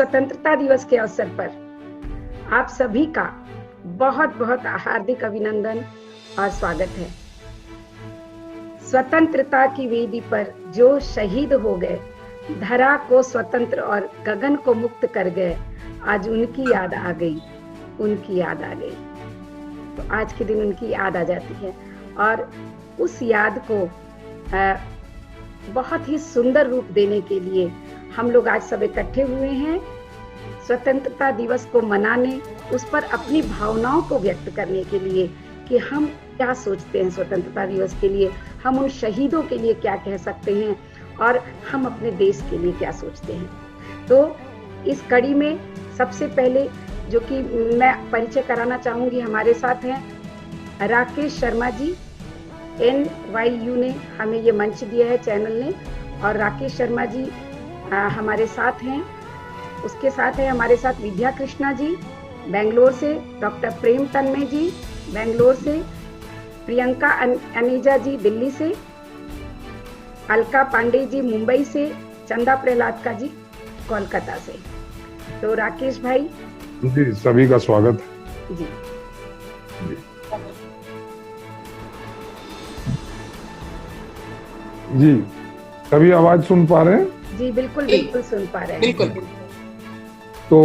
स्वतंत्रता दिवस के अवसर पर आप सभी का बहुत बहुत हार्दिक अभिनंदन और स्वागत है। स्वतंत्रता की वेदी पर जो शहीद हो गए, धरा को स्वतंत्र और गगन को मुक्त कर गए, आज उनकी याद आ गई, उनकी याद आ गई। तो आज के दिन उनकी याद आ जाती है और उस याद को बहुत ही सुंदर रूप देने के लिए हम लोग आज सब इकट्ठे हुए हैं, स्वतंत्रता दिवस को मनाने, उस पर अपनी भावनाओं को व्यक्त करने के लिए कि हम क्या सोचते हैं स्वतंत्रता दिवस के लिए, हम उन शहीदों के लिए क्या कह सकते हैं और हम अपने देश के लिए क्या सोचते हैं। तो इस कड़ी में सबसे पहले जो कि मैं परिचय कराना चाहूंगी, हमारे साथ हैं राकेश शर्मा जी। NYU ने हमें ये मंच दिया है, चैनल ने, और राकेश शर्मा जी हमारे साथ हैं। उसके साथ है हमारे साथ विद्या कृष्णा जी बेंगलोर से, डॉक्टर प्रेम तन्मय जी बेंगलोर से, प्रियंका अनेजा जी दिल्ली से, अलका पांडे जी मुंबई से, चंदा प्रहलाद का जी कोलकाता से। तो राकेश भाई जी, सभी का स्वागत जी। जी, सभी आवाज सुन पा रहे हैं? जी बिल्कुल बिल्कुल सुन पा रहे हैं। बिल्कुल। तो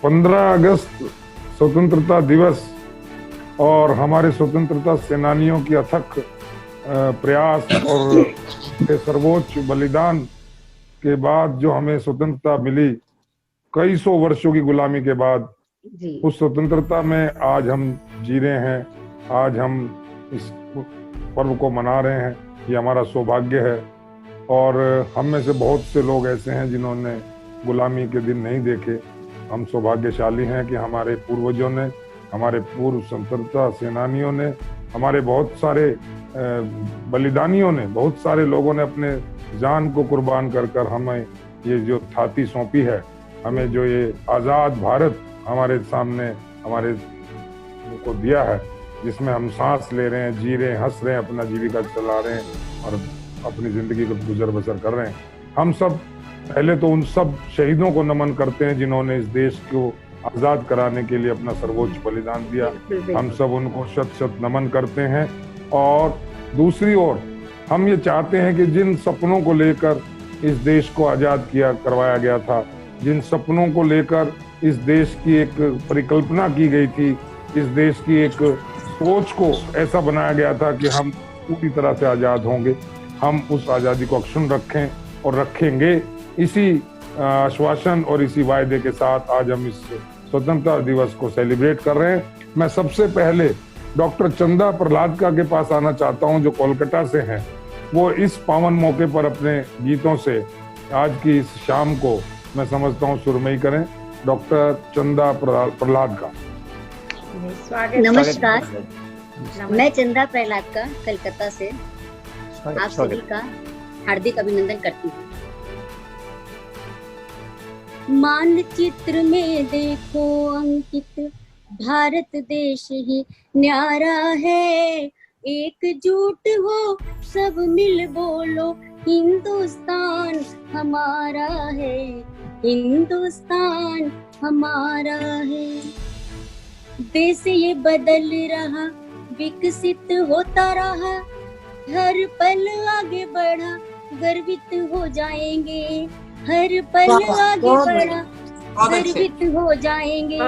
15 अगस्त स्वतंत्रता दिवस और हमारे स्वतंत्रता सेनानियों की अथक प्रयास और सर्वोच्च बलिदान के बाद जो हमें स्वतंत्रता मिली, कई सौ वर्षों की गुलामी के बाद, जी। उस स्वतंत्रता में आज हम जी रहे हैं, आज हम इस पर्व को मना रहे हैं। ये हमारा सौभाग्य है और हम में से बहुत से लोग ऐसे हैं जिन्होंने गुलामी के दिन नहीं देखे। हम सौभाग्यशाली हैं कि हमारे पूर्वजों ने, हमारे पूर्व स्वतंत्रता सेनानियों ने, हमारे बहुत सारे बलिदानियों ने, बहुत सारे लोगों ने अपने जान को कुर्बान कर कर हमें ये जो थाती सौंपी है, हमें जो ये आज़ाद भारत हमारे सामने हमारे को दिया है, जिसमें हम सांस ले रहे हैं, जी रहे हैं, हंस रहे हैं, अपना जीविका चला रहे हैं और अपनी जिंदगी को गुजर बसर कर रहे हैं। हम सब पहले तो उन सब शहीदों को नमन करते हैं जिन्होंने इस देश को आजाद कराने के लिए अपना सर्वोच्च बलिदान दिया। हम सब उनको शत शत नमन करते हैं। और दूसरी ओर हम ये चाहते हैं कि जिन सपनों को लेकर इस देश को आजाद करवाया गया था, जिन सपनों को लेकर इस देश की एक परिकल्पना की गई थी, इस देश की एक सोच को ऐसा बनाया गया था कि हम पूरी तरह से आजाद होंगे, हम उस आजादी को अक्षुण्ण रखें और रखेंगे। इसी आश्वासन और इसी वायदे के साथ आज हम इस स्वतंत्रता दिवस को सेलिब्रेट कर रहे हैं। मैं सबसे पहले डॉक्टर चंदा प्रहलाद के पास आना चाहता हूं, जो कोलकाता से हैं। वो इस पावन मौके पर अपने गीतों से आज की इस शाम को मैं समझता हूं सुरमई करें। डॉक्टर चंदा प्रहलाद का नमस्कार। मैं चंदा प्रहलाद का कलकत्ता से आप सभी का हार्दिक अभिनंदन करती हूँ। मानचित्र में देखो अंकित भारत देश ही न्यारा है, एकजुट हो सब मिल बोलो हिंदुस्तान हमारा है, हिंदुस्तान हमारा है। देश ये बदल रहा, विकसित होता रहा, हर पल आगे बढ़ा, गर्वित हो जाएंगे, हर पल आगे बढ़ा, गर्वित हो जाएंगे।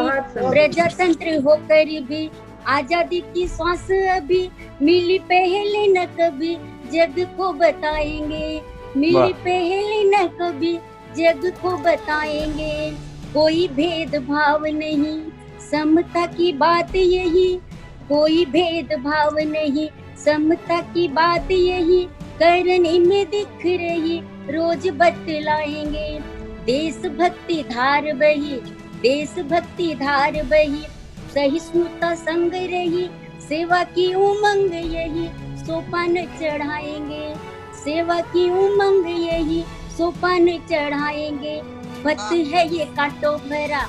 प्रजातंत्र होकर भी आजादी की सांस अभी मिली पहले न कभी, जग को बताएंगे, मिली पहले न कभी, जग को बताएंगे। कोई भेदभाव नहीं, समता की बात यही, कोई भेदभाव नहीं, समता की बात यही, करने में दिख रही, रोज बतलाएंगे। देशभक्ति धार बही, देशभक्ति धार बही, सहिष्णुता संग रही, सेवा की उमंग यही, सोपान चढ़ाएंगे, सेवा की उमंग यही, सोपान चढ़ाएंगे। पथ है ये कांटों भरा,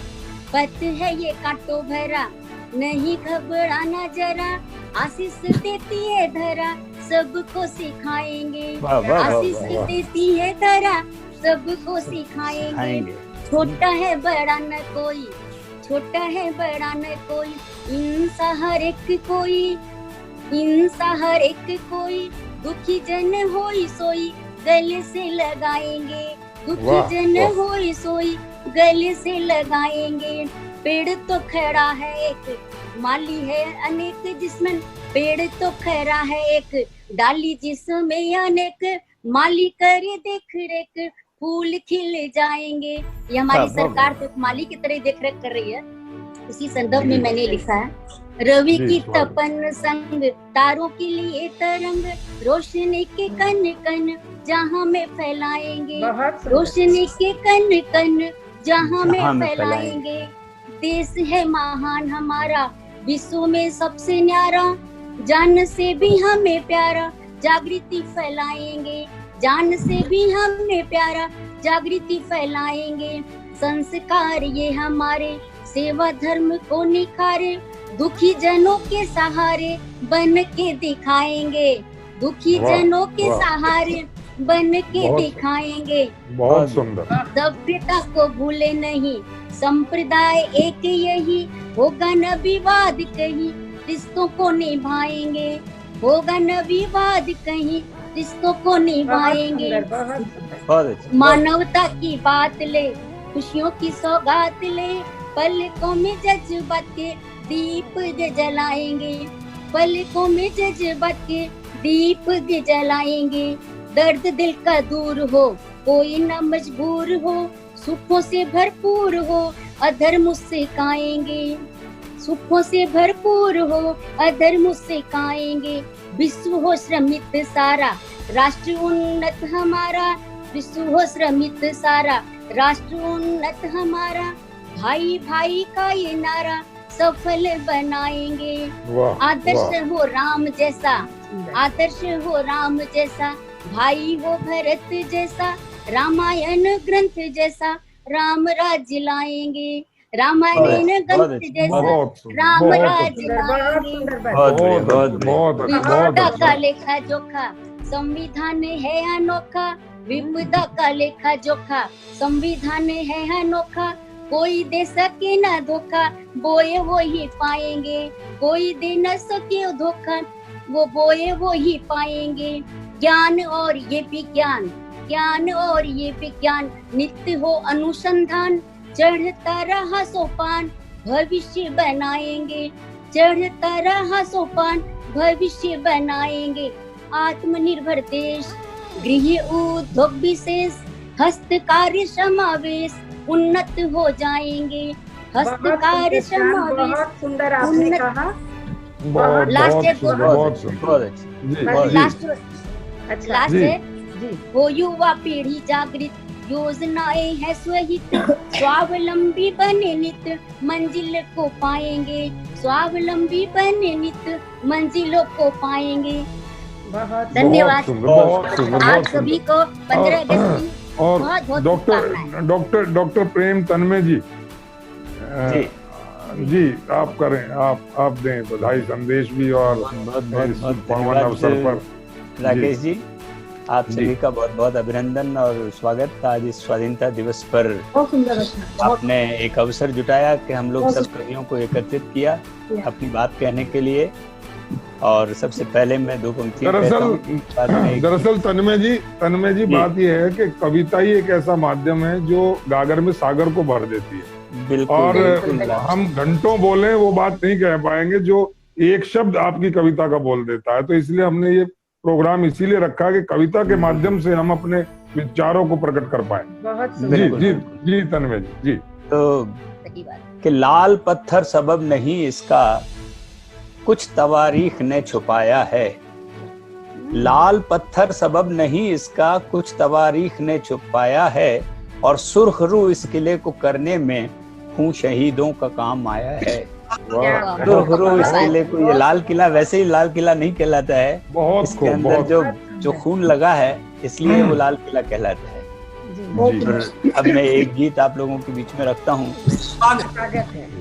पथ है ये कांटों भरा, नहीं घबराना जरा, आशीष देती है धरा, सबको सिखाएंगे। आशीष देती है धरा, सबको सिखाएंगे। छोटा है बड़ा न कोई, छोटा है बड़ा न कोई, इंसान हर एक कोई, इंसान हर एक कोई, दुखी जन होई सोई गले से लगाएंगे, दुखी जन होई सोई गले से लगाएंगे। पेड़ तो खड़ा है एक, माली है अनेक, जिसमें पेड़ तो खड़ा है एक, डाली जिसमें अनेक, माली करे देख रेख, फूल खिल जाएंगे। ये हमारी सरकार तो माली की तरह देख रेख कर रही है। उसी संदर्भ में मैंने लिखा है, रवि की तपन संग तारों के लिए तरंग, रोशनी के कण कण जहां में फैलाएंगे, रोशनी के कण कण जहां में फैलाएंगे। देश है महान हमारा, विश्व में सबसे न्यारा, जान से भी हमें प्यारा, जागृति फैलाएंगे, जान से भी हमें प्यारा, जागृति फैलाएंगे। संस्कार ये हमारे सेवा धर्म को निखारे, दुखी जनों के सहारे बन के दिखाएंगे, दुखी जनों के सहारे बन के दिखाएंगे। बहुत सुंदर। सभ्यता को भूले नहीं, संप्रदाय एक यही, होगा न विवाद कहीं, रिश्तों को निभाएंगे, होगा न विवाद कहीं, रिश्तों को निभाएंगे। मानवता की बात ले, खुशियों की सौगात ले, पलकों में जज्बात के दीप जलाएंगे, पलकों में जज्बात के दीप जलाएंगे। दर्द दिल का दूर हो, कोई न मजबूर हो, सुखों से भरपूर हो, अधर्म उससे काएंगे, सुखों से भरपूर हो, अधर्म उससे काएंगे। विश्व हो श्रमित सारा, राष्ट्र उन्नत हमारा, विश्व हो श्रमित सारा, राष्ट्र उन्नत हमारा, भाई भाई का ये नारा सफल बनाएंगे। आदर्श हो राम जैसा, आदर्श हो राम जैसा, भाई हो भरत जैसा, रामायण ग्रंथ जैसा, राम राज्य लाएंगे, रामायण ग्रंथ जैसा, राम राज्य लाएंगे। विपदा का लेखा जोखा, संविधान है अनोखा, विपदा का लेखा जोखा, संविधान है अनोखा, कोई दे सके ना धोखा, बोए वो ही पाएंगे, कोई दे न सके धोखा, वो बोए वो ही पाएंगे। ज्ञान और ये विज्ञान, ज्ञान और ये विज्ञान, नित्य हो अनुसंधान, चढ़ता रहा सोपान, भविष्य बनाएंगे, चढ़ता रहा सोपान, भविष्य बनाएंगे। आत्मनिर्भर देश, गृह उद्योग विशेष, हस्तकार्य समावेश, उन्नत हो जाएंगे, हस्तकार्य समावेश। बहुत सुंदर आपने कहा। लास्ट है, हो युवा पीढ़ी जागृत, योजनाएं है स्वहित, स्वावलंबी बने नित, मंजिल को पाएंगे, स्वावलंबी बने नित, मंजिलों को पाएंगे। बहुत धन्यवाद आप सभी को 15 अगस्त की और बहुत डॉक्टर प्रेम तन्मय जी, जी आप करें, आप दें बधाई संदेश भी और पावन अवसर पर। राकेश जी, आप सभी का बहुत बहुत अभिनंदन और स्वागत। आज इस स्वाधीनता दिवस पर आपने एक अवसर जुटाया कि हम लोग सब कवियों को एकत्रित किया अपनी बात कहने के लिए। और सबसे पहले मैं दो पंक्तियां दरअसल तन्मय जी बात यह है कि कविता ही एक ऐसा माध्यम है जो गागर में सागर को भर देती है। बिल्कुल, और बिल्कुल। हम घंटों बोले वो बात नहीं कह पाएंगे जो एक शब्द आपकी कविता का बोल देता है। तो इसलिए हमने ये प्रोग्राम इसीलिए रखा कि कविता के माध्यम से हम अपने विचारों को प्रकट कर पाए। जी तन्मय जी। तो कि लाल पत्थर सबब नहीं इसका, कुछ तवारीख ने छुपाया है। लाल पत्थर सबब नहीं इसका, कुछ तवारीख ने छुपाया है, और सुर्ख रू इस किले को करने में खून शहीदों का काम आया है। सुर्ख रू इस किले को, ये लाल किला वैसे ही लाल किला नहीं कहलाता है, इसके अंदर जो खून लगा है इसलिए वो लाल किला कहलाता है। अब मैं एक गीत आप लोगों के बीच में रखता हूँ।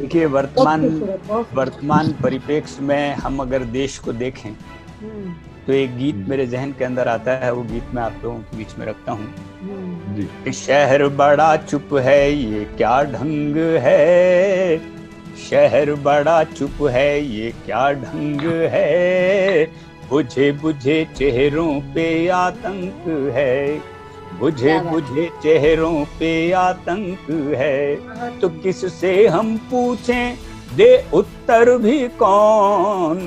देखिए, वर्तमान परिप्रेक्ष्य में हम अगर देश को देखें तो एक गीत मेरे जहन के अंदर आता है, वो गीत मैं आप लोगों के बीच में रखता हूँ कि शहर बड़ा चुप है ये क्या ढंग है, शहर बड़ा चुप है ये क्या ढंग है, बुझे बुझे चेहरों पे आतंक है, बुझे बुझे चेहरों पे आतंक है। तो किससे हम पूछें दे उत्तर भी कौन,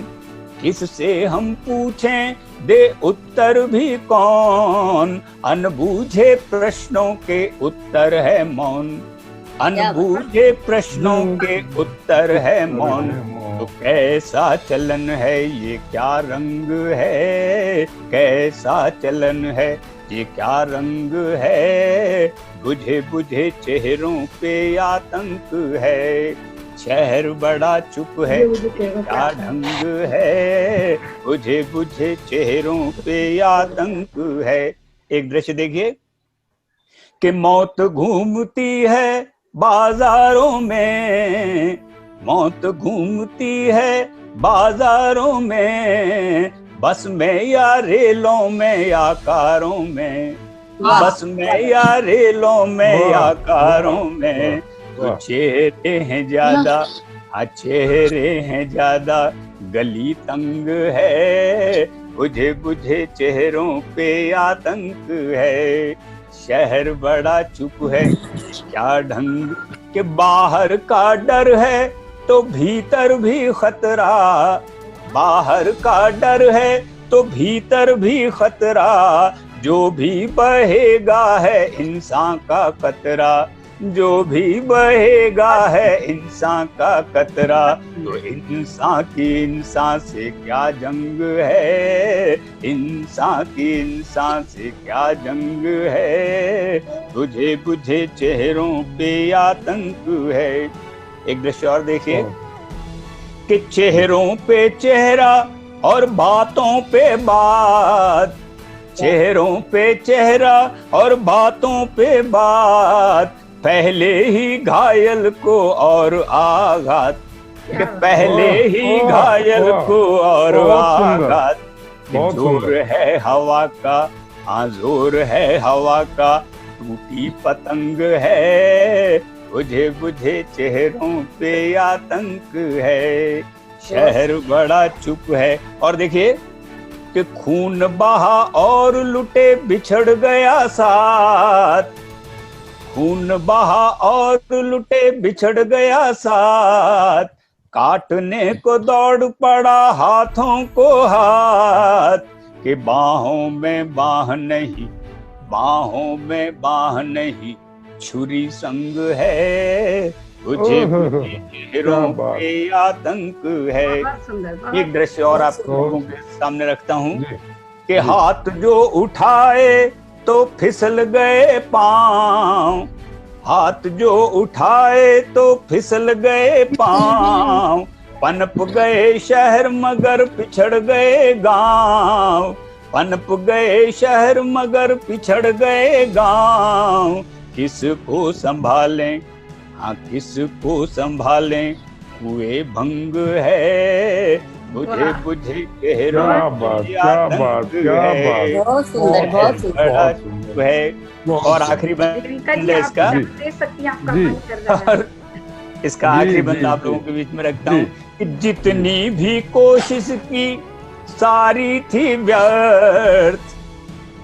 किससे हम पूछें दे उत्तर भी कौन, अनबूझे प्रश्नों के उत्तर है मौन, अनबूझे प्रश्नों के उत्तर है मौन। तो कैसा चलन है ये क्या रंग है, कैसा चलन है ये क्या रंग है, बुझे बुझे चेहरों पे आतंक है, शहर बड़ा चुप है क्या ढंग है, बुझे बुझे चेहरों पे आतंक है। एक दृश्य देखिए कि मौत घूमती है बाजारों में, मौत घूमती है बाजारों में, बस में या रेलों में या कारों में, बस में या रेलों में या कारों में। तो चेहरे हैं ज्यादा, हाँ चेहरे हैं ज्यादा, गली तंग है, बुझे बुझे चेहरों पे आतंक है, शहर बड़ा चुप है क्या ढंग के, बाहर का डर है तो भीतर भी खतरा, बाहर का डर है तो भीतर भी खतरा, जो भी बहेगा है इंसान का कतरा, जो भी बहेगा है इंसान का कतरा। तो इंसान की इंसान से क्या जंग है, इंसान की इंसान से क्या जंग है, तुझे बुझे चेहरों पे आतंक है। एक दृश्य और देखिए कि चेहरों पे चेहरा और बातों पे बात, चेहरों पे चेहरा और बातों पे बात, पहले ही घायल को और आघात, कि पहले ही घायल को और आघात। जोर है हवा का, हाँ जोर है हवा का, टूटी पतंग है, बुझे बुझे चेहरों पे आतंक है, शहर बड़ा चुप है। और देखिए कि खून बहा और लुटे बिछड़ गया साथ, खून बहा और लुटे बिछड़ गया साथ, काटने को दौड़ पड़ा हाथों को हाथ, कि बाहों में बाह नहीं, बाहों में बाह नहीं, छुरी संग है, तुझे चेहरों पे आतंक है। एक दृश्य और आप लोगों के सामने रखता हूँ कि हाथ जो उठाए तो फिसल गए पांव, हाथ जो उठाए तो फिसल गए पांव, पनप गए शहर मगर पिछड़ गए गांव, पनप गए शहर मगर पिछड़ गए गांव, किसको संभालें, हाँ किसको संभालें, हुए भंग है, बुझे बुझे चेहरों पे आतंक है। बहुत सुंदर, बहुत सुंदर है। और आखिरी बंद इसका, और इसका आखिरी बंद आप लोगों के बीच में रखता हूँ कि जितनी भी कोशिश की सारी थी व्यर्थ,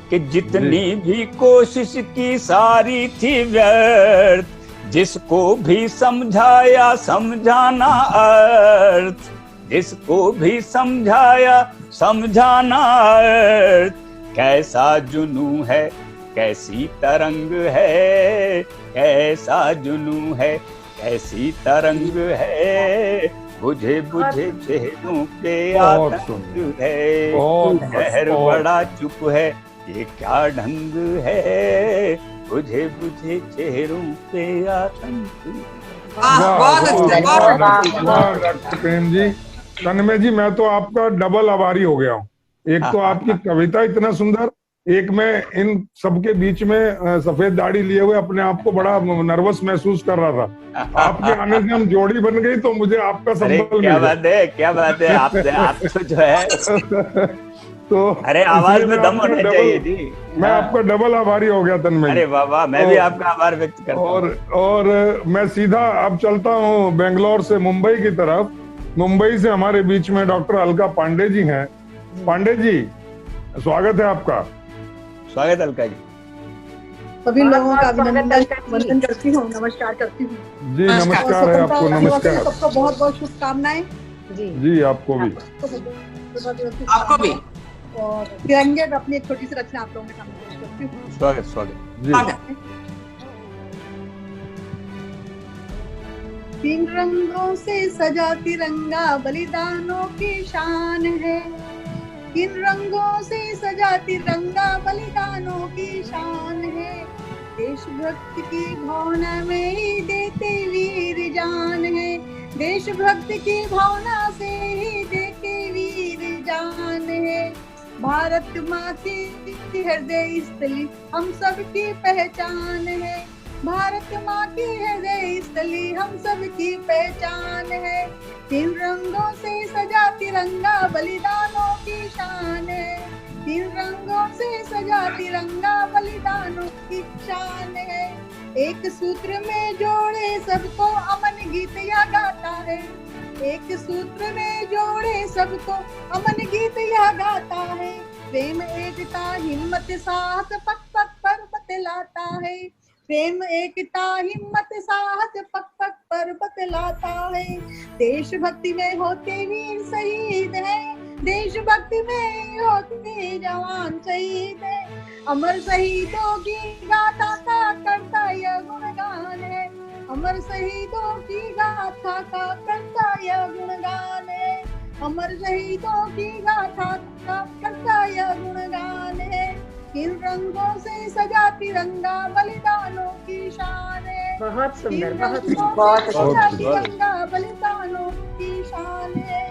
कि जितनी भी कोशिश की सारी थी व्यर्थ, जिसको भी समझाया समझाना अर्थ, जिसको भी समझाया समझाना अर्थ, कैसा जुनू है कैसी तरंग है, कैसा जुनू है कैसी तरंग है, बुझे बुझे चेहरों पे आतंक है, शहर बड़ा चुप है ये क्या ढंग है, बुझे बुझे चेहरों पे आतंक। डॉक्टर प्रेम जी, तन्मय जी, मैं तो आपका डबल आभारी हो गया हूँ। एक तो आपकी कविता इतना सुंदर, एक मैं इन सबके बीच में सफेद दाढ़ी लिए हुए अपने आप को बड़ा नर्वस महसूस कर रहा था। आपके आने से हम जोड़ी बन गई तो मुझे आपका संबल क्या बात है, क्या बात है। आप तो जो है तो अरे आवाज में दम होना चाहिए जी। मैं आपका डबल आभारी हो गया तन्मय। अरे वाह वाह, मैं भी आपका आभार व्यक्त करता हूँ। और मैं सीधा अब चलता हूँ बेंगलोर से मुंबई की तरफ। मुंबई से हमारे बीच में डॉक्टर अलका पांडे जी हैं। पांडे जी, स्वागत है आपका। स्वागत अलका जी। सभी लोगों का अभिनंदन वंदन करती हूँ, नमस्कार करती हूँ जी। नमस्कार है आपको। नमस्कार। सबको बहुत बहुत शुभकामनाएं। जी आपको भी। आपको भी। और तिरंगे में अपनी एक छोटी सी रचना आप लोगों के सामने पेश करती हूँ। स्वागत स्वागत जी। 3 रंगों से सजा तिरंगा बलिदानों की शान है। 3 रंगों से सजा तिरंगा बलिदानों की शान है। देशभक्ति की भावना में ही देते वीर जान है। देशभक्ति की भावना से ही देते वीर जान है। भारत माँ की हृदय स्थली हम सबकी पहचान है। भारत माँ की हृदय स्थली हम सबकी पहचान है। 3 रंगों से सजा तिरंगा बलिदानों की शान है। 3 रंगों से सजा तिरंगा बलिदानों की शान है। एक सूत्र में जोड़े सबको अमन गीत यह गाता है। एक सूत्र में जोड़े सबको अमन गीत यह गाता है। प्रेम एकता हिम्मत साहस पग पग पर बतलाता है। प्रेम एकता हिम्मत साहस पग पग पर बतलाता है। देशभक्ति में होते वीर शहीद है। देशभक्ति में होते जवान शहीद है। अमर शहीदों की गाथा का करता यह गुणगान है। अमर शहीदों की गाथा का करता यह गुणगान है। अमर शहीदों की गाथा का करता यह गुणगान है। 3 रंगों से सजा तिरंगा बलिदानों की शान है। बहुत सुंदर, बहुत सजा तिरंगा बलिदानों की शान है।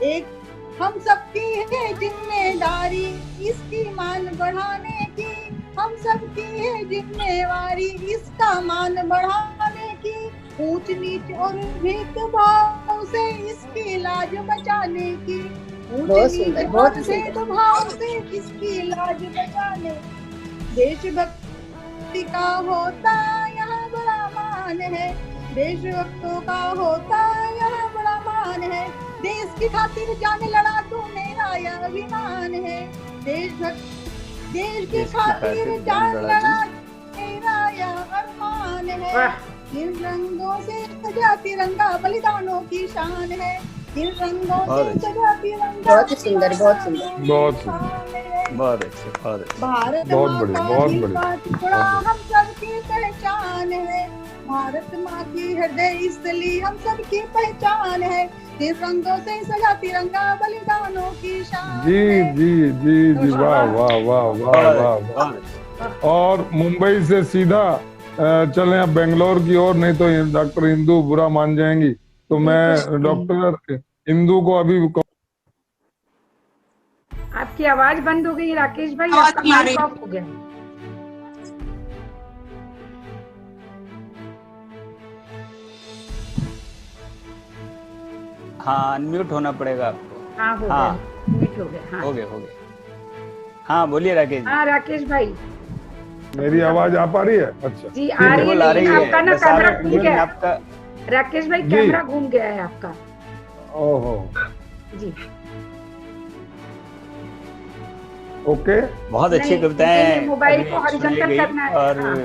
एक हम सबकी है जिम्मेदारी इसकी मान बढ़ाने की। हम सबकी है जिम्मेवारी इसका मान बढ़ाने की। ऊंच नीच और भेदभाव से इसकी लाज बचाने की। बहुत भेदभाव से इसकी लाज बचाने। देशभक्ति का होता यहाँ बड़ा मान है। देशभक्तों का होता यहाँ बड़ा मान है। देश की खातिर जान लड़ा तू मेरा यह अभिमान है। देश की खातिर जान लड़ा मेरा यह अरमान है। 3 रंगों से सजा तिरंगा बलिदानों की शान है। 3 रंगों से सजा तिरंगा। बहुत सुंदर, बहुत सुंदर, बहुत सुंदर, बहुत अच्छे, बहुत अच्छे। भारत बहुत माँ बढ़िया, का बहुत दिल बढ़िया। का टुकड़ा हम सबकी पहचान है। भारत माँ की हृदय स्थली हम सबकी पहचान है। 3 रंगों से सजा तिरंगा बलिदानों की शान जी है। जी जी जी। वाह वाह वाह वाह वाह वाह। और मुंबई से सीधा चलें अब बेंगलोर की ओर, नहीं तो डॉक्टर इंदु बुरा मान जाएंगी। तो मैं डॉक्टर इंदु को अभी आपकी आवाज बंद हो गई राकेश भाई, आपका माइक ऑफ हो गया। हाँ, अनम्यूट होना पड़ेगा आपको। हाँ हो हाँ। गया, म्यूट हो गया। हाँ हो गए, हो गए। हाँ बोलिए राकेश जी। हाँ राकेश भाई, मेरी आवाज आ पा रही है? अच्छा जी आ रही बिल्कुल आ है, रही लेकिन है। आपका ना बस कैमरा आप घूम एक गया है। आपका राकेश भाई जी। कैमरा घूम गया है आपका। ओहो, जी ओके। बहुत अच्छी नहीं, कविताएं नहीं, मोबाइल अभी को horizontal सुनाई गई। करना है। और हाँ।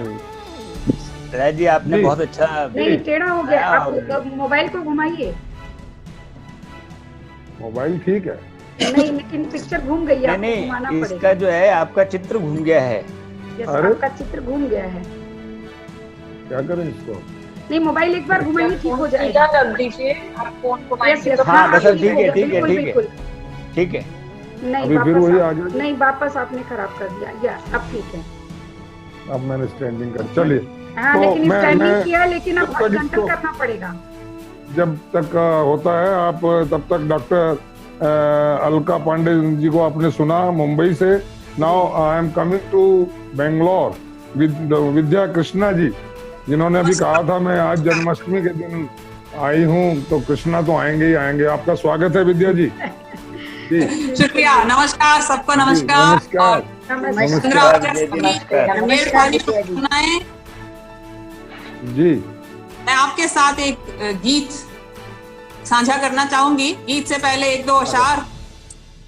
राज जी आपने जी। बहुत अच्छा नहीं टेढ़ा हो गया, हाँ, आप मोबाइल को घुमाइए। मोबाइल ठीक है। नहीं लेकिन पिक्चर घूम गई है, नहीं आपको घुमाना नहीं, पड़ेगा। इसका जो है आपका चित्र घूम गया है। यस, अरे। आपका चित्र घूम गया है। क्या करें इसको? नहीं मोबाइल एक बार घुमाइए, ठीक हो जाएगा। कर दीजिए, आप फोन को यस यस, हाँ, बस अब ठीक है, हो गया, ठीक है, बिल्कुल, ठीक है। बिल्कुल। ठीक है। नहीं अभी फिर वही आ वापस गया। नहीं, वापस आपने खराब कर दिया। या अब ठीक है। अब मैंने स्टैंडिंग कर, चलिए। हाँ तो लेकिन मैं स्टैंडिंग किया, लेकिन अब तब तक हॉरिजॉन्टल इसको- करना पड़ेगा। जब तक होता है आप तब तक डॉक्टर अलका पांडे जी को आपने सुना मुंबई से। Now I am coming to Bangalore with Vidya Krishna ji, जिन्होंने अभी कहा था मैं आज जन्माष्टमी के दिन आई हूँ, तो कृष्णा तो आएंगे ही आएंगे। आपका स्वागत है विद्या जी। शुक्रिया। नमस्कार सबको, नमस्कार। नमस्कार। जी, मैं आपके साथ एक गीत साझा करना चाहूंगी। गीत से पहले एक दो अशार।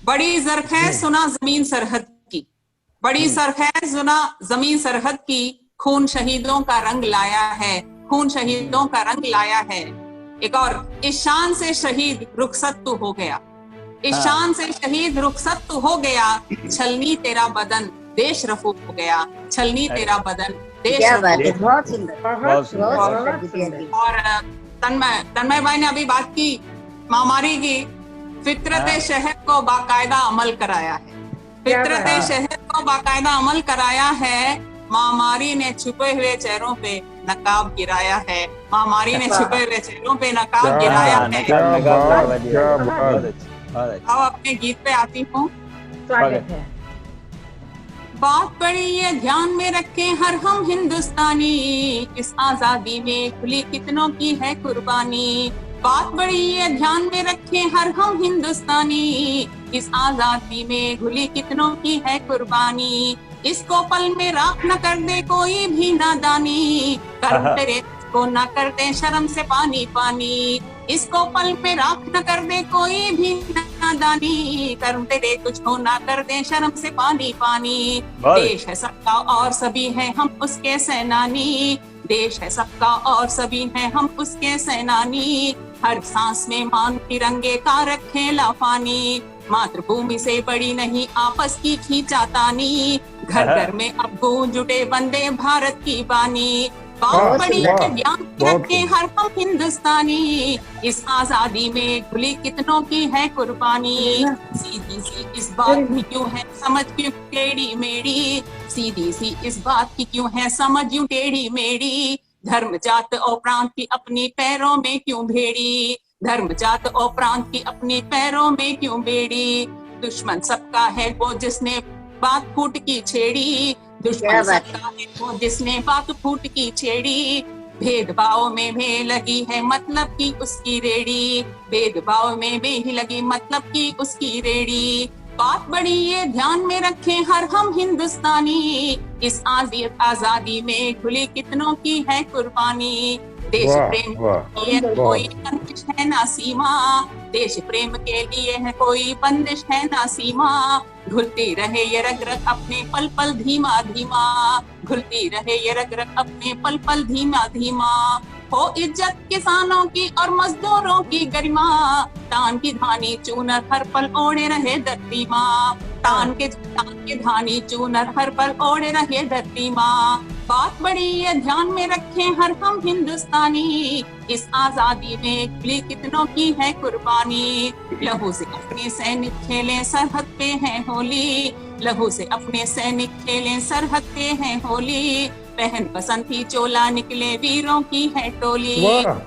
बड़ी जरख है सुना जमीन सरहद की, बड़ी सरख है सुना जमीन सरहद की, खून शहीदों का रंग लाया है, खून शहीदों का रंग लाया है। एक और, इस शान से शहीद रुखसत तू हो गया, इस शान से शहीद रुखसत तू हो गया, छलनी तेरा बदन देश रफू हो गया, छलनी तेरा बदन देश रफू। बहुत सुंदर, बहुत सुंदर। और तन्मय भाई ने अभी बात की महामारी की। फितरत शहर को बाकायदा अमल कराया है, फितरत शहर को बाकायदा अमल कराया है, महामारी ने छुपे हुए चेहरों पे नकाब गिराया है, महामारी ने छुपे हुए चेहरों पे नकाब गिराया है। अब अपने गीत पे आती हूँ। स्वागत है। बात बड़ी ये ध्यान में रखें हर हम हिंदुस्तानी, इस आजादी में खुली कितनों की है कुर्बानी। बात बड़ी ये ध्यान में रखें हर हम हिंदुस्तानी, इस आजादी में खुली कितनों की है कुर्बानी। इसको पल में राख न कर दे कोई भी नादानी, कर्म तेरे को न कर दे शर्म से पानी पानी। इसको पल में राख न कर दे कोई भी नादानी, कर्म तेरे तुझको न कर दे शर्म से पानी पानी। देश है सबका और सभी हैं हम उसके सेनानी, देश है सबका और सभी हैं हम उसके सेनानी। हर सांस में मान तिरंगे का रखे लाफानी, मातृभूमि से बड़ी नहीं आपस की खींचातानी। घर घर में अब गूंज उठे वंदे भारत की बानी। बहुत बड़ी ज्ञान रखे हर हम हिंदुस्तानी, इस आजादी में खुली कितनों की है कुर्बानी। सीधी सी इस बात की क्यों है समझ क्यों टेढ़ी मेढ़ी, सीधी सी इस बात की क्यों है समझ यूं टेढ़ी मेढ़ी। धर्म जात और प्रांत की अपनी पैरों में क्यों भेड़ी, धर्म जात और प्रांत की अपने पैरों में क्यों बेड़ी। दुश्मन सबका है वो जिसने बात फूट की छेड़ी, दुश्मन सबका है वो जिसने बात फूट की छेड़ी। भेदभाव में भी लगी है मतलब की उसकी रेड़ी, भेदभाव में भी लगी मतलब की उसकी रेड़ी। बात बड़ी ये ध्यान में रखें हर हम हिंदुस्तानी, इस आजादी में खुली कितनों की है कुर्बानी। देश प्रेम के लिए कोई बंदिश है ना सीमा, देश प्रेम के लिए है कोई बंदिश है ना सीमा। घुलती रहे ये रग रग अपने पल पल धीमा धीमा, घुलती रहे ये रग रग अपने पल पल धीमा धीमा। हो इज्जत किसानों की और मजदूरों की गरिमा, तान की धानी चूनर हर पल ओढ़े रहे धरती माँ, तान के धानी चूनर हर पल ओढ़े रहे धरती माँ। बात बड़ी ये ध्यान में रखें हर हम हिंदुस्तानी, इस आजादी में खुली कितनों की है कुर्बानी। लहू से अपने सैनिक खेलें सरहद पे है होली, लहू से अपने सैनिक खेलें सरहद पे है होली। पहन बसंती चोला निकले वीरों की है टोली,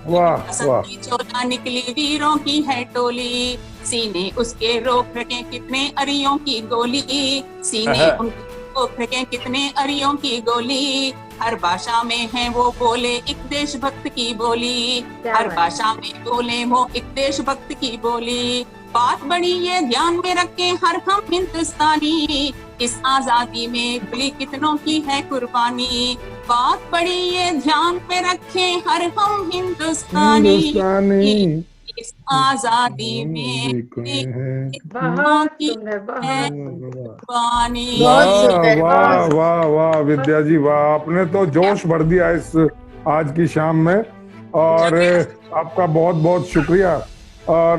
बसंती चोला निकली वीरों की है टोली। सीने उसके रोक रखे कितने अरियों की गोली, सीने उनके रोक रखे कितने अरियों की गोली। हर भाषा में है वो बोले एक देशभक्त की बोली, हर भाषा में बोले वो एक देशभक्त की बोली। बात बड़ी ये ध्यान में रखे हर हम हिंदुस्तानी, इस आजादी में खुली कितनों की है कुर्बानी। बात बड़ी ये ध्यान में रखे हर हम हिंदुस्तानी, इस आजादी में कुर्बानी। वाह वाह वाह विद्या जी वाह, आपने तो जोश भर दिया इस आज की शाम में, और आपका बहुत बहुत शुक्रिया। और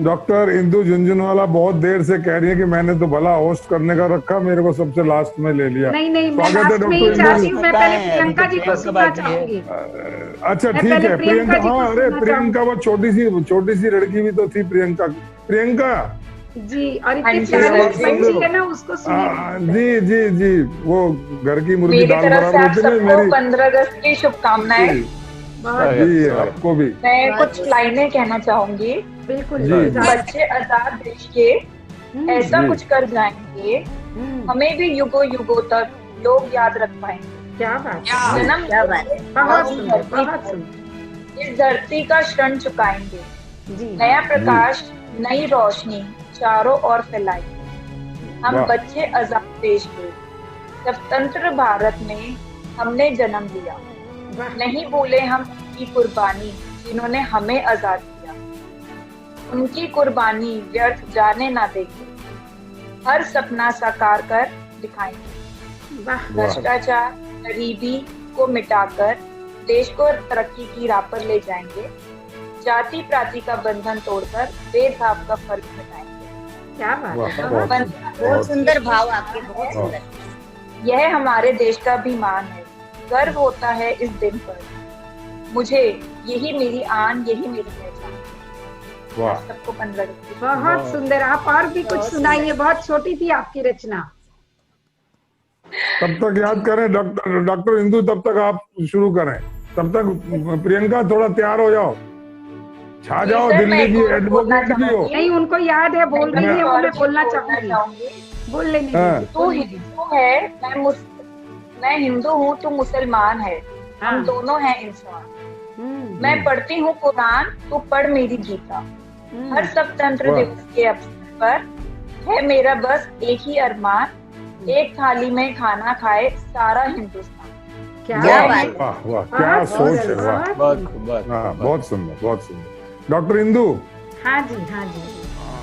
डॉक्टर इंदु झुंझुनवाला बहुत देर से कह रही है कि मैंने तो भला होस्ट करने का रखा, मेरे को सबसे लास्ट में ले लिया। नहीं मैं लास्ट में ही चाहती हूँ, मैं पहले प्रियंका जी को सुनना चाहूंगी। अच्छा ठीक है प्रियंका, हाँ अरे प्रियंका वो छोटी सी लड़की भी तो थी प्रियंका जी, और इतनी प्यारी बच्ची है ना, उसको सुनिए। जी जी जी, वो घर की मुर्गी दाल बराबर होती है। मेरी 15 अगस्त की शुभकामनाएं जी आपको भी। मैं कुछ लाइनें कहना चाहूंगी। बिल्कुल। बच्चे आजाद देश के ऐसा कुछ कर जाएंगे, हमें भी युगों युगों तक लोग याद रख पाएंगे। क्या बात, जन्म क्या बात, इस धरती का शरण चुकाएंगे। नया प्रकाश, नई रोशनी, चारों ओर फैलाई। हम वाह। बच्चे आजाद देश के, स्वतंत्र भारत में हमने जन्म लिया। नहीं भूले हम उनकी कुर्बानी जिन्होंने हमें आजाद किया। उनकी कुर्बानी व्यर्थ जाने ना देंगे, हर सपना साकार कर दिखाएंगे। भ्रष्टाचार गरीबी को मिटाकर देश को तरक्की की राह पर ले जाएंगे। जाति प्राति का बंधन तोड़कर भेदभाव का फर्क मिटाएंगे। क्या बात है, बहुत सुंदर भाव आपके, बहुत सुंदर। यह हमारे देश का अभिमान है, गर्व होता है इस दिन पर मुझे। यही मेरी आन, यही मेरी पहचान। वाह, सबको बन लगे। बहुत सुंदर। आप और भी कुछ सुनाइए, बहुत छोटी थी आपकी रचना। तब तक याद करें डॉक्टर इंदु, तब तक आप शुरू करें। तब तक प्रियंका थोड़ा तैयार हो जाओ, छा जाओ, सर, दिल्ली मैं की बोलना एडवोकेट भी हो। चाहूंगी। नहीं, उनको याद है, बोल रही है, वो मैं बोलना चाहूंगी। बोल लेने हाँ। दीजिए। तू हिंदू है, मैं हिंदू हूँ, तू मुसलमान है। हम हाँ। दोनों हैं इंसान। मैं पढ़ती हूँ कुरान, तू पढ़ मेरी गीता। हर स्वतंत्र वाह। दिवस के अवसर पर है मेरा बस एक ही अरमान, एक थाली में खाना खाए सारा हिंदुस्तान। क्या वाह बात है। वाह वाह, क्या सोच है, वाह। बहुत हाँ, बहुत सुंदर, बहुत सुंदर। डॉक्टर इंदु, हाँ जी, हाँ जी,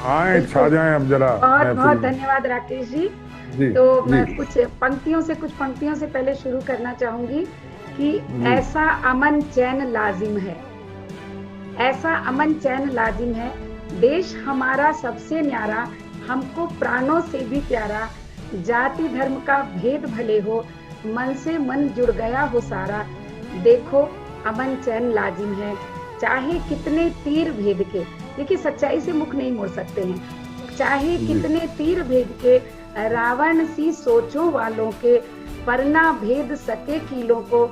आए, छा जाएं अब जरा बहुत बहुत महफिल में। धन्यवाद राकेश जी। जी, तो मैं जी। कुछ पंक्तियों से पहले शुरू करना चाहूंगी कि जी। ऐसा अमन चैन लाजिम है, ऐसा अमन चैन लाजिम है, देश हमारा सबसे न्यारा, हमको प्राणों से भी प्यारा, जाति धर्म का भेद भले हो, मन से मन जुड़ गया हो सारा, देखो अमन चैन लाजिम है, चाहे कितने तीर भेद के। देखिए, सच्चाई से मुख नहीं मोड़ सकते हैं, चाहे कितने तीर भेद के, रावण सी सोचों वालों के, पर ना भेद सके कीलों को,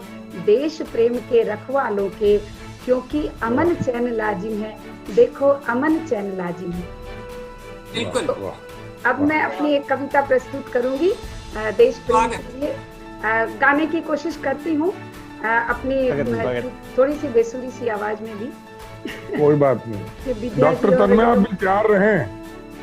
देश प्रेम के रखवालों के, क्योंकि अमन चैन लाजिम है, देखो अमन चैन लाजिम है। बिल्कुल। अब मैं अपनी एक कविता प्रस्तुत करूंगी देश प्रेम के लिए। गाने की कोशिश करती हूँ अपनी थोड़ी सी बेसुरी सी आवाज में भी। कोई बात नहीं। डॉक्टर तन्मय, आप भी तैयार रहें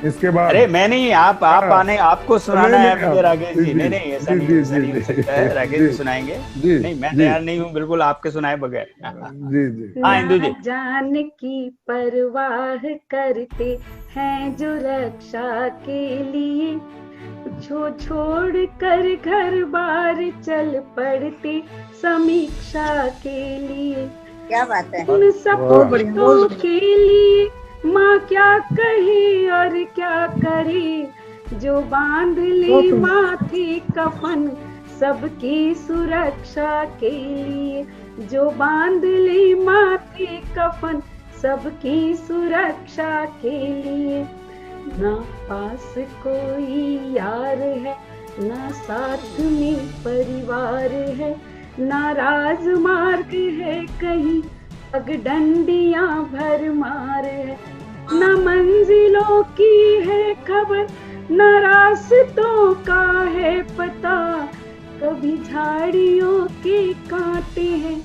इसके बाद। अरे मैं नहीं, आप आने, आपको सुनाना है मुझे राकेश जी। नहीं नहीं, ऐसा नहीं हो सकता है, राकेश जी सुनाएंगे। नहीं, मैं तैयार नहीं हूँ बिल्कुल आपके सुनाए बगैर। जी जी। हाँ इंदु जी। जान की परवाह करते हैं जो रक्षा के लिए, छोड़ कर घर बार चल पड़ते समीक्षा के लिए। क्या बात है। उन सपूतों के लिए माँ क्या कहे और क्या करे, जो बांध ले माथे कफन सबकी सुरक्षा के लिए, जो बांध ले माथे कफन सबकी सुरक्षा के लिए। ना पास कोई यार है, ना साथ में परिवार है, ना राजमार्ग है कहीं, पगडंडियां भरमार है, न मंजिलों की है खबर, न रास्तों का है पता, कभी झाड़ियों के कांटे हैं,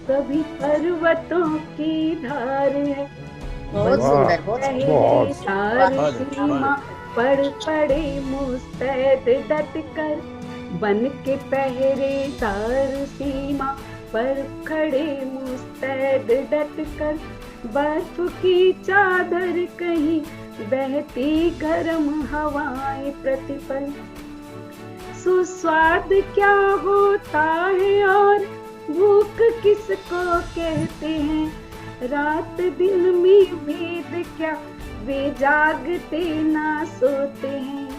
कभी पर्वतों की धार है। बहुत सुंदर, बहुत सारी सीमा पर पड़े मुस्तैद डट कर, बन के पहरेदार सीमा पर खड़े मुस्तैद डट कर, बर्फ की चादर कहीं बहती गर्म हवाएं प्रतिपल। सुस्वाद क्या होता है और भूख किसको कहते हैं, रात दिन में भेद क्या वे जागते ना सोते हैं,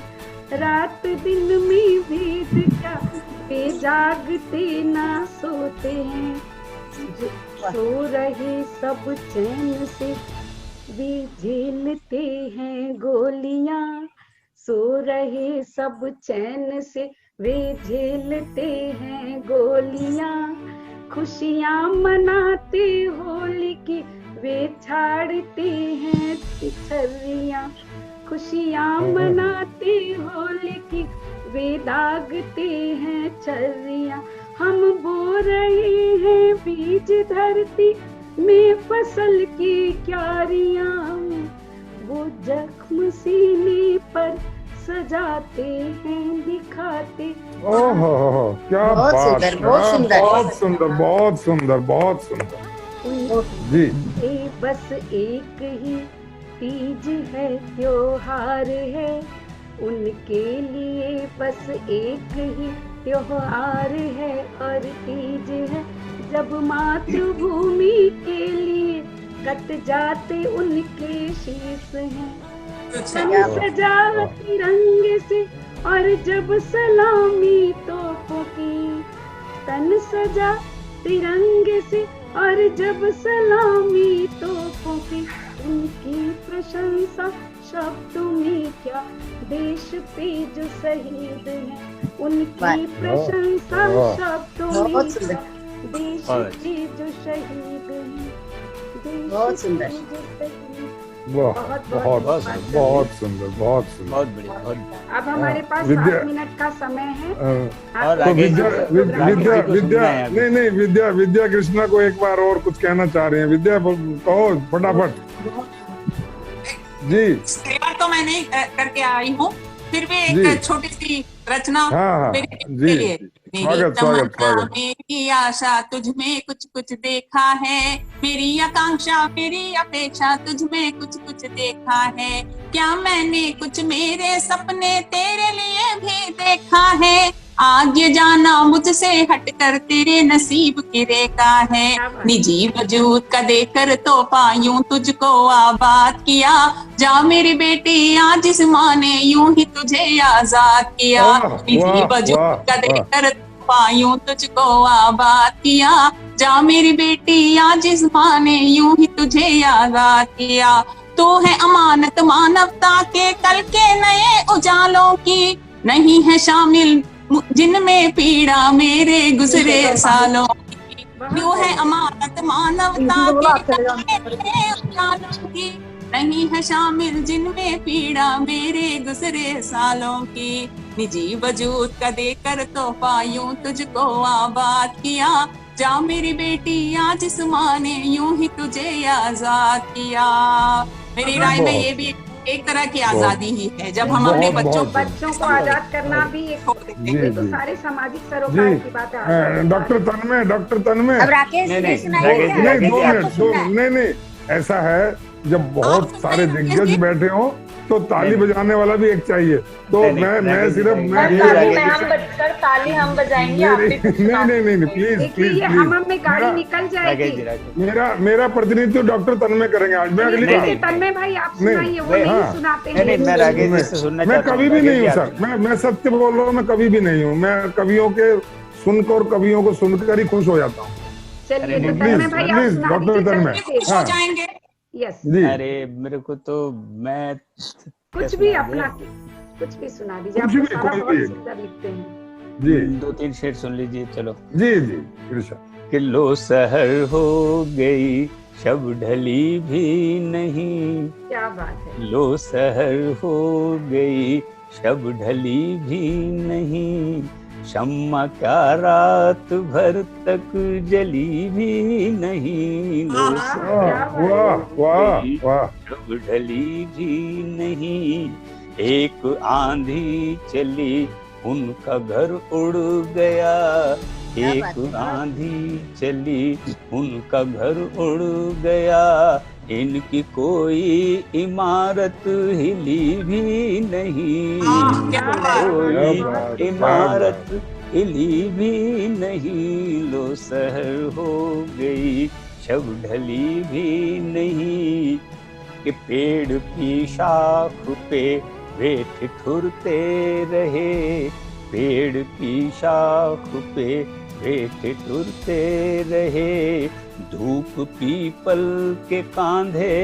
रात दिन में भेद क्या वे जागते ना सोते हैं, सो रहे सब चैन से वे झेलते हैं गोलियां, सो रहे सब चैन से वे झेलते हैं गोलियां, खुशियां मनाते होली की वे छाड़ते हैं छर्रियां, खुशियां मनाते होली की वे दागते हैं छर्रियां। हम बो रहे हैं बीज धरती में फसल की क्यारियां, वो जख्म सीने पर सजाते हैं, दिखाते। ओहो क्या बहुत बात सुंदर, है, बहुत सुंदर। बहुत सुंदर, बहुत सुंदर, बहुत सुंदर जी। बस एक ही तीज है, त्योहार है उनके लिए, बस एक ही त्योहार है और तीज है जब मातृभूमि के लिए कट जाते उनके शीश हैं। तन सजा तिरंगे से और जब सलामी तोपों की, तन सजा तिरंगे से और जब सलामी तोपों की, उनकी प्रशंसा शब्दों में क्या, देश पे जो शहीद हैं उनकी प्रशंसा शब्दों में क्या, देश पे जो शहीद हैं, बहुत सुंदर, बहुत बहुत बहुत सुंदर, बहुत सुंदर, बहुत बढ़िया, बहुत। अब हमारे पास 7 मिनट का समय है। और तो आगे विद्या कृष्णा को एक बार और कुछ कहना चाह रहे हैं। विद्या कहो फटाफट जी। तैयार तो मैं नहीं करके आई हूँ, फिर भी एक छोटी सी रचना मेरे जी। लिए। मेरी तमन्ना मेरी आशा तुझ में कुछ कुछ देखा है, मेरी आकांक्षा मेरी अपेक्षा तुझ में कुछ कुछ देखा है, क्या मैंने कुछ मेरे सपने तेरे लिए भी देखा है, आज ये जाना मुझसे हटकर तेरे नसीब की रेखा है, निजी वजूद का देकर तोहफा यूं तुझको आबाद किया, जा मेरी बेटी आज इस माँ ने यूं ही तुझे आजाद किया, निजी वजूद का देकर तोहफा यूं तुझको आबाद किया, जा मेरी बेटी आज इस माँ ने यूं ही तुझे आजाद किया, तो है अमानत मानवता के कल के नए उजालों की, नहीं है शामिल जिनमें पीड़ा मेरे गुजरे सालों की, यूं है अमानत मानवता के नए उजालों की, नहीं है शामिल जिनमें पीड़ा मेरे गुजरे सालों की, निजी वजूद का देकर तोहफा यूं तुझको आबाद किया, जा मेरी बेटी आज इस माँ ने यूं ही तुझे आजाद किया। मेरी राय में ये भी एक तरह की आजादी ही है, जब हम अपने बच्चों को आजाद करना भी एक तो सारे सामाजिक सरोकार की बात है। डॉक्टर तन्मय अब राकेश नहीं, ऐसा है जब बहुत सारे दिग्गज बैठे हो तो ताली बजाने वाला भी एक चाहिए, तो मैं सिर्फ ताली हम बजाएंगे। नहीं प्लीज हम में गाड़ी निकल जाएगी। मेरा प्रतिनिधित्व डॉक्टर तन्मय करेंगे आज। मैं अगली बार तन्मय भाई आप सुनाइए, वो नहीं सुनाते हैं। मैं कभी भी नहीं हूँ सर, मैं सत्य बोल रहा हूँ, मैं कभी भी नहीं हूँ, मैं कवियों के सुनकर कवियों को सुनकर ही खुश हो जाता हूँ। चलिए प्लीज डॉक्टर तन्मय खुश हो जाएंगे। यस अरे मेरे को तो मैं कुछ भी अपना कुछ भी सुना दीजिए, आप सारा बहुत सुंदर लिखते हैं जी। 2-3 शेर सुन लीजिए। चलो जी कृष्ण। कि लो सहर हो गई शब ढली भी नहीं, क्या बात है। लो सहर हो गई शब ढली भी नहीं, शम्मा क्या रात भर तक जली भी नहीं, लो शब ढली भी नहीं, एक आंधी चली उनका घर उड़ गया, एक आंधी चली उनका घर उड़ गया, इनकी कोई इमारत हिली भी नहीं, कोई इमारत हिली भी नहीं, लो सहर हो गई शब ढली भी नहीं, कि पेड़ की शाख पे वे ठिठुरते रहे, पेड़ की शाख पे वे ठिठुरते रहे, धूप पीपल के कांधे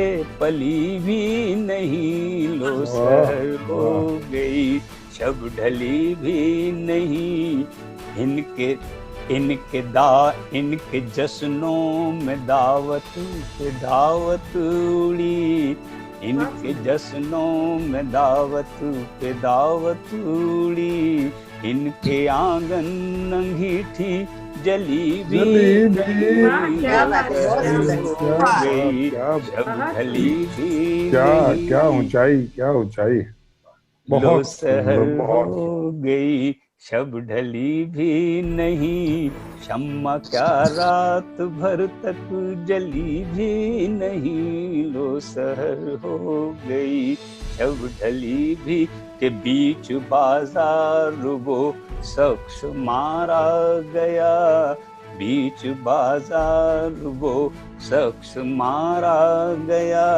पली भी नहीं, लो सहर हो गई शब ढली भी नहीं, इनके जश्नों में दावत पे दावत उड़ी, इनके जश्नों में दावत पे दावत उड़ी, इनके आंगन अंगीठी जली भी वाह, क्या बात है, बहुत सुंदर। हो गई, शब ढली भी क्या नहीं, क्या ऊंचाई, क्या ऊंचाई। लो बहुत सहर सुंदर, बहुत हो गई, शब ढली भी नहीं, शम्मा क्या रात भर तक जली भी नहीं, लो सहर हो गई, शब ढली भी, के बीच बाजार वो शख्स मारा गया, बीच बाजार वो शख्स मारा गया,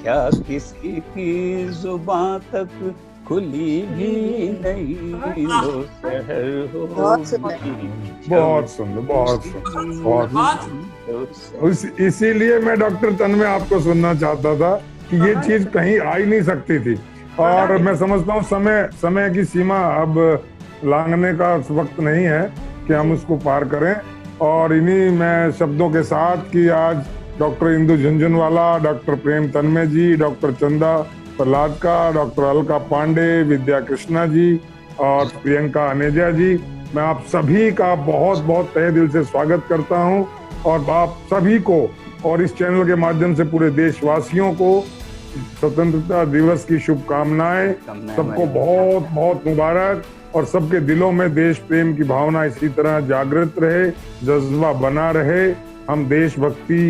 क्या किसी की जुबान तक खुली भी नहीं, लो शहर हो बहुत सुंदर। गई, बहुत सुंदर, बहुत सुंदर, बहुत। इसीलिए मैं डॉक्टर तन्मय आपको सुनना चाहता था कि ये चीज कहीं आ ही नहीं सकती थी, और मैं समझता हूँ समय की सीमा अब लांघने का वक्त नहीं है कि हम उसको पार करें। और इन्हीं मैं शब्दों के साथ कि आज डॉक्टर इंदु झुंझुनवाला, डॉक्टर प्रेम तन्मय जी, डॉक्टर चंदा प्रहलाद का, डॉक्टर अलका पांडे, विद्या कृष्णा जी और प्रियंका अनेजा जी, मैं आप सभी का बहुत बहुत तहे दिल से स्वागत करता हूं, और आप सभी को और इस चैनल के माध्यम से पूरे देशवासियों को स्वतंत्रता दिवस की शुभकामनाएं। सबको बहुत बहुत मुबारक, और सबके दिलों में देश प्रेम की भावना इसी तरह जागृत रहे, जज्बा बना रहे। हम देशभक्ति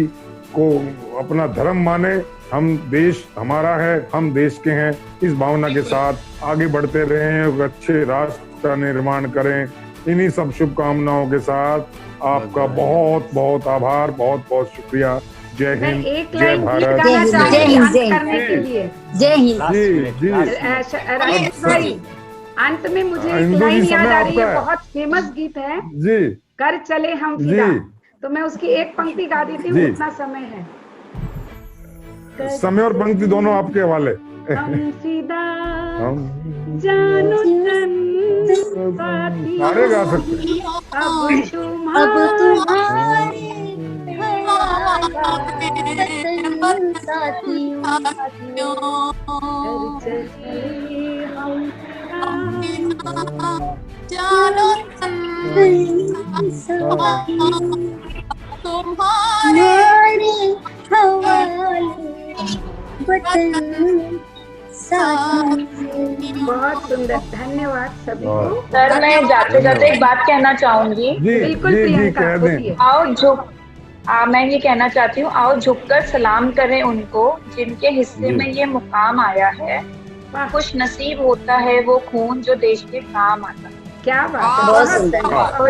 को अपना धर्म माने, हम देश हमारा है, हम देश के हैं, इस भावना के साथ आगे बढ़ते रहें और अच्छे राष्ट्र का निर्माण करें। इन्हीं सब शुभकामनाओं के साथ आपका बहुत बहुत आभार, बहुत बहुत शुक्रिया। जय हिंद, एक जय लाइन गीत भारत। गाना जय चाहेंगे हिंद, अंत जय हिंद। करने के लिए। जय हिंद। जी जी, राजेश भाई, अंत में मुझे एक इंदु जी, लाइन याद समय आ रही है, आपका है। बहुत फेमस गीत है, जी कर चले हम फिदा, जी, तो मैं उसकी एक पंक्ति गा देती हूँ, जी। उतना समय है। समय और पंक्ति दोनों आपके हवाले। हम फिदा हम जानो तन साथी, सारे गा सकते अब तुम्हारे वतन साथियों, कर चले हम जानो तुम्हारे हवाले वतन साथियों। बहुत सुंदर, धन्यवाद सभी को। सर मैं जाते जाते एक बात कहना चाहूंगी। जी बिल्कुल जी जी, प्रियंका, कह दें। बोलिए। मैं ये कहना चाहती हूँ, आओ झुककर सलाम करें उनको जिनके हिस्से जी। में ये मुकाम आया है। वाह, खुश नसीब होता है वो खून जो देश के काम आता है। क्या बात है, बहुत बहुत सुंदर। सुंदर, वाह वाह,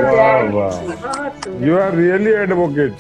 बहुत सुंदर। You are really advocate.